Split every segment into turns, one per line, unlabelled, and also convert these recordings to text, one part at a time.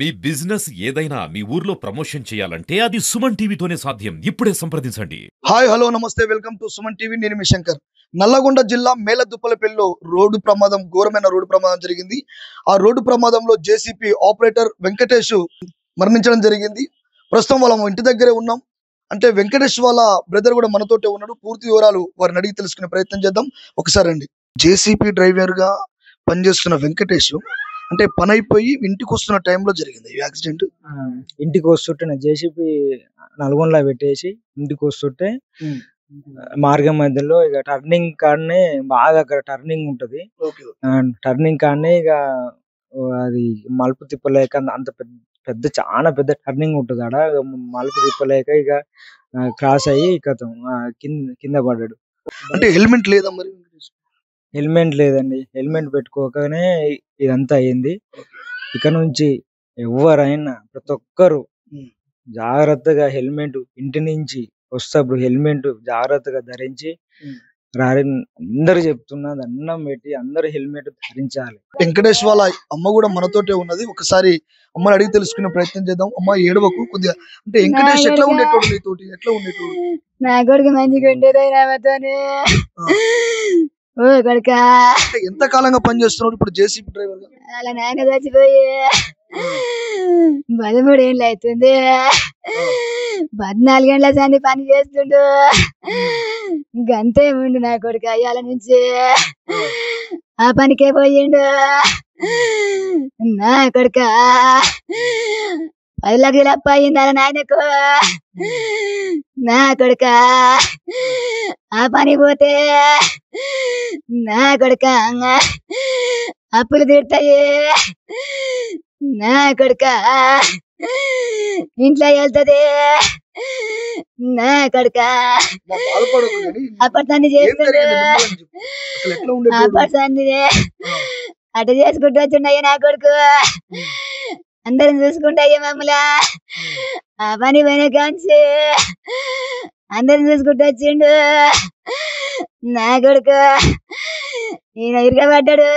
మీ business ఏదైనా మీ ఊర్లో promotion చేయాలంటే అది సుమన్ టీవీతోనే సాధ్యం. ఇప్పుడే సంప్రదించండి.
హాయ్ హలో నమస్తే వెల్కమ్ టు సుమన్ టీవీ. నేను మీ శంకర్. నల్లగొండ జిల్లా మేలదుప్పలపల్లిలో ఘోరమైన రోడ్డు ప్రమాదం జరిగింది. ఆ రోడ్డు ప్రమాదంలో జేసీపీ ఆపరేటర్ వెంకటేష్ మరణించడం జరిగింది. ప్రస్తుతం వాళ్ళ ఇంటి దగ్గరే ఉన్నాం. అంటే వెంకటేష్ వాళ్ళ బ్రదర్ కూడా మనతోటే ఉన్నాడు. పూర్తి వివరాలు వారిని అడిగి తెలుసుకునే ప్రయత్నం చేద్దాం. ఒకసారి అండి. జేసీపీ డ్రైవర్ గా పనిచేస్తున్న వెంకటేష్ అంటే పని అయిపోయి ఇంటికి వస్తున్న టైంలో జరిగింది ఈ యాక్సిడెంట్.
ఇంటికి వస్తుంటే జేసీబీ నల్గొండలో పెట్టేసి ఇంటికి వస్తుంటే మార్గం మధ్యలో ఇక టర్నింగ్ కాడనే బాగా అక్కడ టర్నింగ్ ఉంటది. టర్నింగ్ కాడనే ఇక అది మలుపు తిప్పలేక అంత పెద్ద చాలా పెద్ద టర్నింగ్ ఉంటది ఆడ. మలుపు తిప్పలేక ఇక క్రాస్ అయ్యి కింద పడ్డాడు.
అంటే హెల్మెట్ లేదా మరి?
హెల్మెట్ లేదండి. హెల్మెట్ పెట్టుకోకనే ఇదంతా అయింది. ఇక నుంచి ఎవరైనా ప్రతి ఒక్కరు జాగ్రత్తగా హెల్మెట్ ఇంటి నుంచి వస్తప్పుడు హెల్మెట్ జాగ్రత్తగా ధరించి అందరు చెప్తున్నా దండం పెట్టి అందరు హెల్మెట్ ధరించాలి.
వెంకటేష్ వాళ్ళ అమ్మ కూడా మనతోటే ఉన్నది. ఒకసారి అమ్మని అడిగి తెలుసుకునే ప్రయత్నం చేద్దాం. అమ్మ ఏడవకు కొద్దిగా. అంటే వెంకటేష్ ఎట్లా ఉండేటోడు నీతోటి? ఎట్లా ఉండేటోడు?
నా కొడుకు మంచిగా ఉండేది నాతోనే. ఓ కొడుకా,
ఎంత కాలంగా పని చేస్తున్నాడు ఇప్పుడు జేసీబీ డ్రైవర్ గా?
అలా నాయన చచ్చిపోయి 13 ఏళ్ళు అవుతుంది. 14 గంటల సంది పని చేస్తుండు. గంతే ఉండు నా కొడుకు. అయ్యాల నుంచి ఆ పనికే పోయిండు నా కొడుక. 10 లక్షలు అప్ప అయింది అలా నాయనకు. నా కొడుక ఆ పని పోతే నా కొడుక అప్పులు తీరుతాయి. నా కొడుక ఇంట్లో వెళ్తది. నా కొడుక అప్పటి చేస్తుండే. అప్పటి అటు చేసుకుంటూ వచ్చిండయ్య నా కొడుకు. అందరం చూసుకుంటాయ్య మమ్మల్ని. ఆ పని పోయిన కాంచి అందరం చూసుకుంటూ వచ్చిండు నా కొడుకు. ఈయన ఇరగబడ్డాడు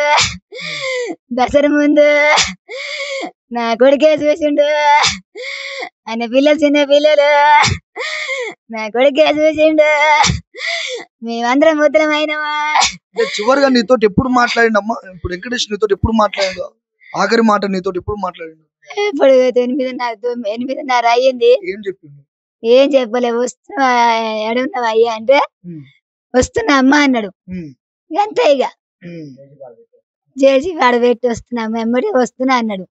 దసరా ముందు. నా కొడుకే చూసిండు. ఆయన పిల్లలు చిన్న పిల్లలు నా కొడుకే చూసిండు. మేమందరం ముద్రమైనమా.
చివరిగా నీతో ఎప్పుడు మాట్లాడిండమ్మా? ఇప్పుడు వెంకటేష్ నీతో ఎప్పుడు మాట్లాడిండు? ఆఖరి మాట నీతో ఎప్పుడు మాట్లాడిండు?
ఇప్పుడు 8:30 అయ్యింది.
ఏం చెప్పిండు?
ఏం చెప్పలే. వస్తున్నా ఎడున్నావు అయ్యా అంటే వస్తున్నా అమ్మా అన్నాడు. అంతే ఇక చేసి వాడు పెట్టి వస్తున్నా వెంబడి వస్తున్నా అన్నాడు.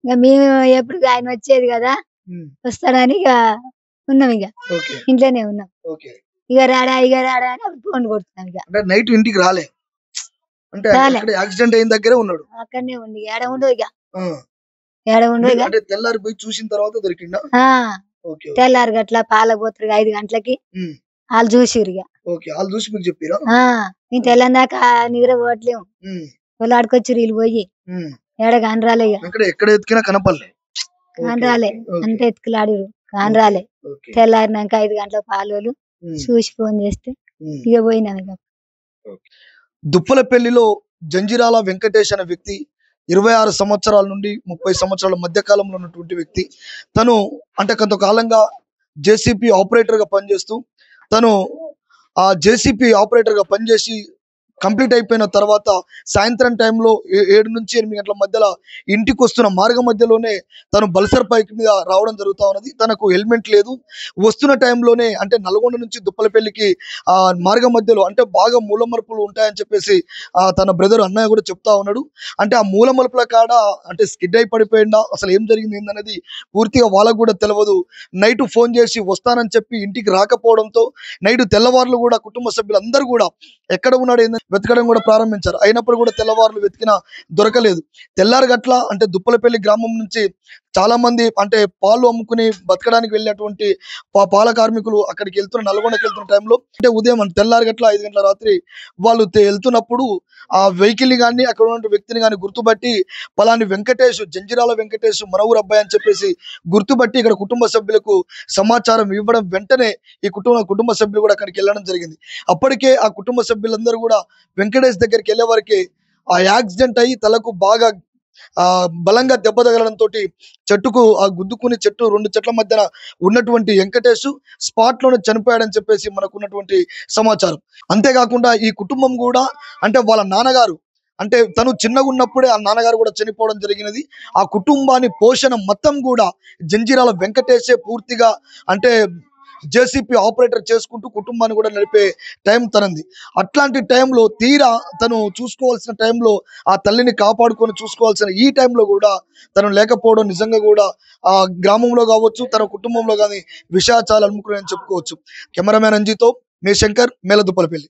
ఇక మేము ఎప్పుడు ఆయన వచ్చేది కదా వస్తాడని ఇక ఉన్నాం. ఇక ఇంట్లోనే ఉన్నాం. ఇక రాడా అని అప్పుడు ఫోన్ కొడుతున్నాం. ఇక
నైట్ ఇంటికి రాలే. అంటే యాక్సిడెంట్ అయిన దగ్గరే ఉన్నాడు.
అక్కడనే ఉండి ఏడ ఉండవు. ఇక ఏడ ఉండవు. ఇక
తెల్లారి పోయి చూసిన తర్వాత దొరికిందా?
తెల్లారి గట్ల పాలపోతారు 5 గంటలకి వాళ్ళు చూసిరు. ఇక
వాళ్ళు చూసి మీకు చెప్పారా?
మేము తెల్లందాక నిద్ర పోవట్లేము. వాళ్ళు ఆడుకొచ్చారు వీళ్ళు పోయి ఏడ కానరాలే. ఇక
ఎక్కడ ఎత్తుకినా కనపడలే.
కానరాలే అంత ఎత్తుకులాడిరు. కానరాలే. తెల్లారినాక 5 గంటలకు పాలు చూసి ఫోన్ చేస్తే ఇక పోయినాం. ఇక
దుప్పలపల్లిలో జంజిరాల వెంకటేష్ అనే వ్యక్తి 26 సంవత్సరాల నుండి 30 సంవత్సరాల మధ్య కాలంలో ఉన్నటువంటి వ్యక్తి. తను అంటే కొంతకాలంగా జేసీపీ ఆపరేటర్ గా పనిచేస్తూ తను ఆ జేసీపీ ఆపరేటర్ గా పనిచేసి కంప్లీట్ అయిపోయిన తర్వాత సాయంత్రం టైంలో 7 నుంచి 8 గంటల మధ్యలో ఇంటికి వస్తున్న మార్గం మధ్యలోనే తను బల్సర్ బైక్ మీద రావడం జరుగుతూ ఉన్నది. తనకు హెల్మెట్ లేదు. వస్తున్న టైంలోనే అంటే నల్గొండ నుంచి దుప్పలపల్లికి ఆ మార్గం మధ్యలో అంటే బాగా మూలమలుపులు ఉంటాయని చెప్పేసి తన బ్రదర్ అన్నయ్య కూడా చెప్తా ఉన్నాడు. అంటే ఆ మూలమలుపుల కాడ అంటే స్కిడ్ అయి పడిపోయిందా, అసలు ఏం జరిగింది ఏందనేది పూర్తిగా వాళ్ళకు కూడా తెలియదు. నైట్ ఫోన్ చేసి వస్తానని చెప్పి ఇంటికి రాకపోవడంతో నైట్ తెల్లవారులు కూడా కుటుంబ సభ్యులందరూ కూడా ఎక్కడ ఉన్నాడు ఏందని వెతకడం కూడా ప్రారంభించారు. అయినప్పుడు కూడా తెల్లవారులు వెతికినా దొరకలేదు. తెల్లారి గట్ల అంటే దుప్పలపల్లి గ్రామం నుంచి చాలా మంది అంటే పాలు అమ్ముకుని బతకడానికి వెళ్ళినటువంటి పాల కార్మికులు అక్కడికి వెళ్తున్న నల్గొండకి వెళ్తున్న టైంలో అంటే ఉదయం తెల్లారి గట్ల 5 గంటల రాత్రి వాళ్ళు వెళ్తున్నప్పుడు ఆ వెహికల్ ని కానీ అక్కడ ఉన్న వ్యక్తిని కానీ గుర్తుపట్టి పలాని వెంకటేష్, జంజిరాల వెంకటేష్ మన ఊరు అబ్బాయి అని చెప్పేసి గుర్తుపట్టి ఇక్కడ కుటుంబ సభ్యులకు సమాచారం ఇవ్వడం వెంటనే ఈ కుటుంబ సభ్యులు కూడా అక్కడికి వెళ్ళడం జరిగింది. అప్పటికే ఆ కుటుంబ సభ్యులందరూ కూడా వెంకటేష్ దగ్గరికి వెళ్ళే వరకే ఆ యాక్సిడెంట్ అయ్యి తలకు బాగా బలంగా దెబ్బ తగలడంతో చెట్టుకు గుద్దుకుని చెట్టు 2 చెట్ల మధ్యన ఉన్నటువంటి వెంకటేష్ స్పాట్ లోనే చనిపోయాడని చెప్పేసి మనకున్నటువంటి సమాచారం. అంతేకాకుండా ఈ కుటుంబం కూడా అంటే వాళ్ళ నాన్నగారు అంటే తను చిన్నగా ఉన్నప్పుడే ఆ నాన్నగారు కూడా చనిపోవడం జరిగినది. ఆ కుటుంబాన్ని పోషణ మొత్తం కూడా జంజీరాల వెంకటేషే పూర్తిగా అంటే జేసీపీ ఆపరేటర్ చేసుకుంటూ కుటుంబాన్ని కూడా నడిపే టైం తనంది. అట్లాంటి టైంలో తీరా తను చూసుకోవాల్సిన టైంలో ఆ తల్లిని కాపాడుకొని చూసుకోవాల్సిన ఈ టైంలో కూడా తను లేకపోవడం నిజంగా కూడా ఆ గ్రామంలో కావచ్చు తన కుటుంబంలో కానీ విషాచాలు అలుముకుని చెప్పుకోవచ్చు. కెమెరామ్యాన్ అంజీతో మీ శంకర్, మేలదుప్పలపల్లి.